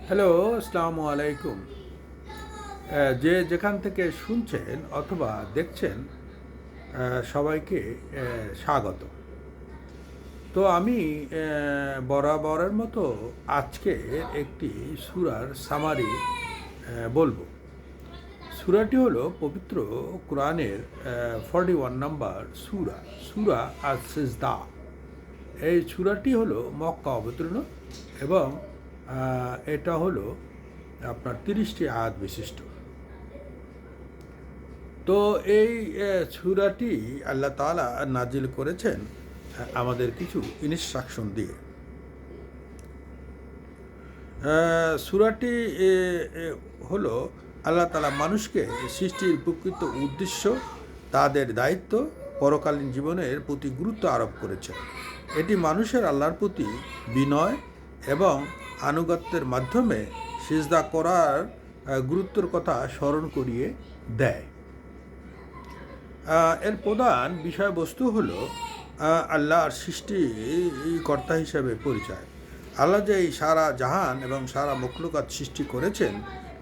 Hello, আসসালামু আলাইকুম। যে যেখান থেকে শুনছেন অথবা দেখছেন সবাইকে স্বাগত। তো আমি বরাবরের মতো আজকে একটি সূরার সামারি বলবো। সূরাটি হলো পবিত্র কোরআনের 41 নম্বর সূরা, সূরা আস-সিজদা। এই সূরাটি হলো মক্কা অবতীর্ণ এবং এটা হলো আপনার 30টি আয়াত বিশিষ্ট। তো এই সূরাটি আল্লাহ তাআলা নাজিল করেছেন আমাদের কিছু ইনস্ট্রাকশন দিয়ে। সূরাটি এ, এ, হলো আল্লাহ তাআলা মানুষকে সৃষ্টির প্রকৃত উদ্দেশ্য, তাদের দায়িত্ব, পরকালীন জীবনের প্রতি গুরুত্ব আরোপ করেছেন। এটি মানুষের আল্লাহর প্রতি বিনয় এবং আনুগত্যের মাধ্যমে সিজদা করার গুরুত্বের কথা স্মরণ করিয়ে দেয়। এর প্রধান বিষয়বস্তু হলো আল্লাহর সৃষ্টিকর্তা হিসেবে পরিচয়। আল্লাহ যে এই সারা জাহান এবং সারা মখলুকাত সৃষ্টি করেছেন,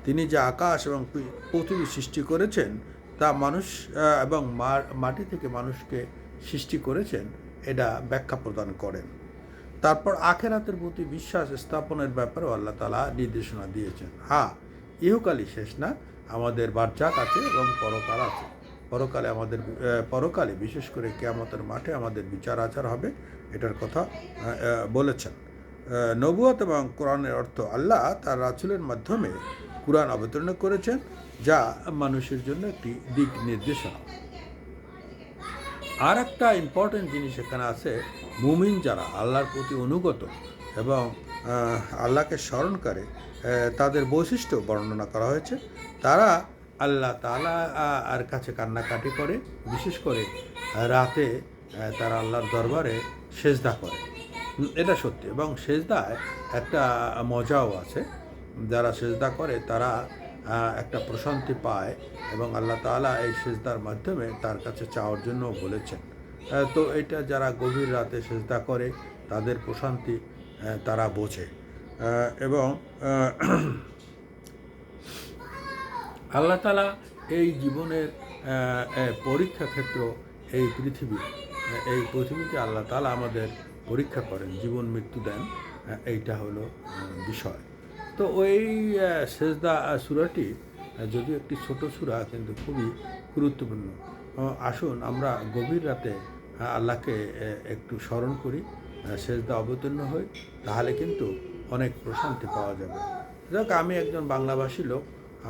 তিনি যে আকাশ এবং পৃথিবী সৃষ্টি করেছেন, তা মানুষ এবং মাটি থেকে মানুষকে সৃষ্টি করেছেন, এটা ব্যাখ্যা প্রদান করেন। তারপর আখেরাতের প্রতি বিশ্বাস স্থাপনের ব্যাপারেও আল্লাহ তাআলা নির্দেশনা দিয়েছেন। হ্যাঁ, ইহকালই শেষ না, আমাদের বারজাক আছে এবং পরকাল আছে। পরকালে বিশেষ করে কিয়ামতের মাঠে আমাদের বিচার আচার হবে, এটার কথা বলেছেন। নবুয়ত এবং কোরআনের অর্থ আল্লাহ তার রাসূলের মাধ্যমে কোরআন অবতীর্ণ করেছেন, যা মানুষের জন্য একটি দিক নির্দেশনা। আর একটা ইম্পর্টেন্ট জিনিস এখানে আছে, মুমিন যারা আল্লাহর প্রতি অনুগত এবং আল্লাহকে স্মরণ করে, তাদের বৈশিষ্ট্য বর্ণনা করা হয়েছে। তারা আল্লাহ তাআলা আর কাছে কান্নাকাটি করে, বিশেষ করে রাতে তারা আল্লাহর দরবারে সেজদা করে। এটা সত্যি, এবং সেজদায় একটা মজাও আছে। যারা সেজদা করে তারা একটা প্রশান্তি পায় এবং আল্লাহ তাআলা এই সেজদার মাধ্যমে তার কাছে চাওয়ার জন্য বলেছেন। তো এটা যারা গভীর রাতে সেজদা করে তাদের প্রশান্তি তারা বোঝে। এবং আল্লাহ তাআলা এই জীবনের পরীক্ষা ক্ষেত্র, এই পৃথিবীতে আল্লাহ তাআলা আমাদের পরীক্ষা করেন, জীবন মৃত্যু দেন। এইটা হলো বিষয়। তো ওই সেজদা সূরাটি যদিও একটি ছোট সূরা, কিন্তু খুবই গুরুত্বপূর্ণ। আসুন আমরা গভীর রাতে আল্লাহকে একটু স্মরণ করি, সেজদা অবতীর্ণ হই, তাহলে কিন্তু অনেক প্রশান্তি পাওয়া যাবে। যাক, আমি একজন বাংলাভাষী লোক,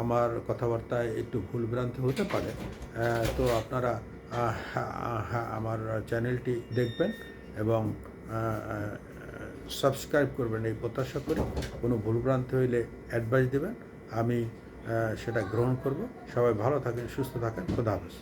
আমার কথাবার্তায় একটু ভুলভ্রান্তি হতে পারে। তো আপনারা আমার চ্যানেলটি দেখবেন এবং সাবস্ক্রাইব করবেন, এই প্রত্যাশা করি। কোনো ভুলভ্রান্তি হইলে অ্যাডভাইস দেবেন, আমি সেটা গ্রহণ করব। সবাই ভালো থাকেন, সুস্থ থাকেন। খোদা হাফেজ।